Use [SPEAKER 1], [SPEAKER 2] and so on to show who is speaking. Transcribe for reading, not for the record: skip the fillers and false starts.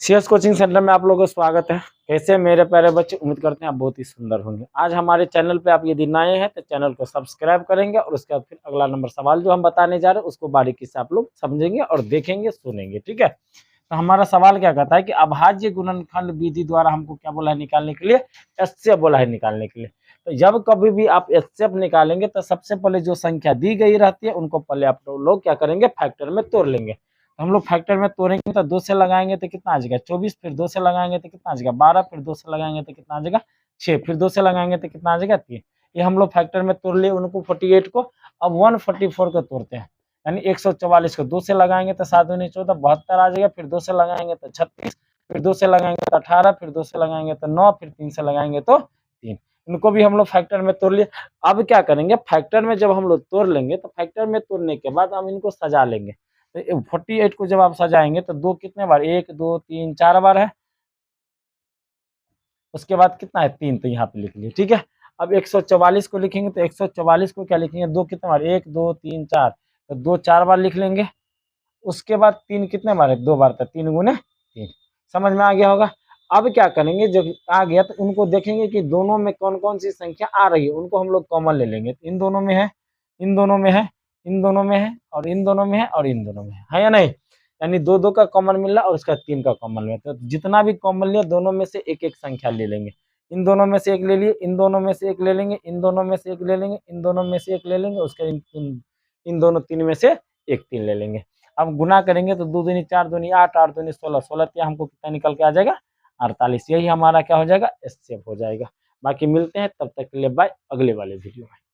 [SPEAKER 1] CS coaching centre में आप लोगों का स्वागत है। कैसे मेरे प्यारे बच्चे, उम्मीद करते हैं आप बहुत ही सुंदर होंगे। आज हमारे चैनल पे आप यदि नए हैं तो चैनल को सब्सक्राइब करेंगे और उसके बाद फिर अगला नंबर सवाल जो हम बताने जा रहे हैं उसको बारीकी से आप लोग समझेंगे और देखेंगे, सुनेंगे। ठीक है, तो हमारा सवाल क्या कहता है कि अभाज्य गुणनखंड विधि द्वारा हमको क्या बोला है निकालने के लिए, एचसीएफ बोला है निकालने के लिए। तो जब कभी भी आप एचसीएफ निकालेंगे तो सबसे पहले जो संख्या दी गई रहती है उनको पहले आप लोग क्या करेंगे, फैक्टर में तोड़ लेंगे। हम लोग फैक्टर में तोड़ेंगे तो 2 से लगाएंगे तो कितना आ जाएगा 24, फिर 2 से लगाएंगे तो कितना आ जाएगा 12, फिर 2 से लगाएंगे तो कितना आ जाएगा 6, फिर 2 से लगाएंगे तो कितना आ जाएगा 3। ये हम लोग फैक्टर में तोड़ लिए उनको 48 को। अब 144 को तोड़ते हैं, यानी 144 को 2 से लगाएंगे तो 7 दूनी 14, 72 आ जाएगा। फिर 2 से लगाएंगे तो 36, फिर 2 से लगाएंगे तो 18, फिर 2 से लगाएंगे तो 9, फिर 3 से लगाएंगे तो 3। इनको भी हम लोग फैक्टर में तोड़ लिए। अब क्या करेंगे, फैक्टर में जब हम लोग तोड़ लेंगे तो फैक्टर में तोड़ने के बाद हम इनको सजा लेंगे। तो 48 को जब आप सजाएंगे तो 2 कितने बार, 1 2 3 4 बार है। उसके बाद कितना है 3, तो यहाँ पे लिख लिए। ठीक है, अब 144 को लिखेंगे तो 144 को क्या लिखेंगे, 2 कितने बार, 1 2 3 4, तो 2 4 बार लिख लेंगे। उसके बाद 3 कितने बार है, 2 बार, तो 3 गुने 3। समझ में आ गया होगा। अब क्या करेंगे, जब आ गया तो उनको देखेंगे कि दोनों में कौन कौन सी संख्या आ रही है, उनको हम लोग कॉमन ले लेंगे। इन दोनों में है, इन दोनों में है, इन दोनों में है, और इन दोनों में है, और इन दोनों में है या नहीं। यानी 2 2 का कॉमन मिल रहा है और उसका 3 का कॉमन मिल रहा है। तो जितना भी कॉमन लिया दोनों में से एक एक संख्या ले लेंगे। इन दोनों में से एक ले लिए, इन दोनों में से एक ले लेंगे, इन दोनों में से एक ले लेंगे, इन दोनों में से एक ले लेंगे, उसके इन दोनों 3 में से एक 3 ले लेंगे। अब गुना करेंगे तो 2 दूनी 4, दूनी 8, 8 दूनी 16, 16 हमको कितना निकल के आ जाएगा 48। यही हमारा क्या हो जाएगा, एचसीएफ हो जाएगा। बाकी मिलते हैं, तब तक के लिए बाय, अगले वाले वीडियो में।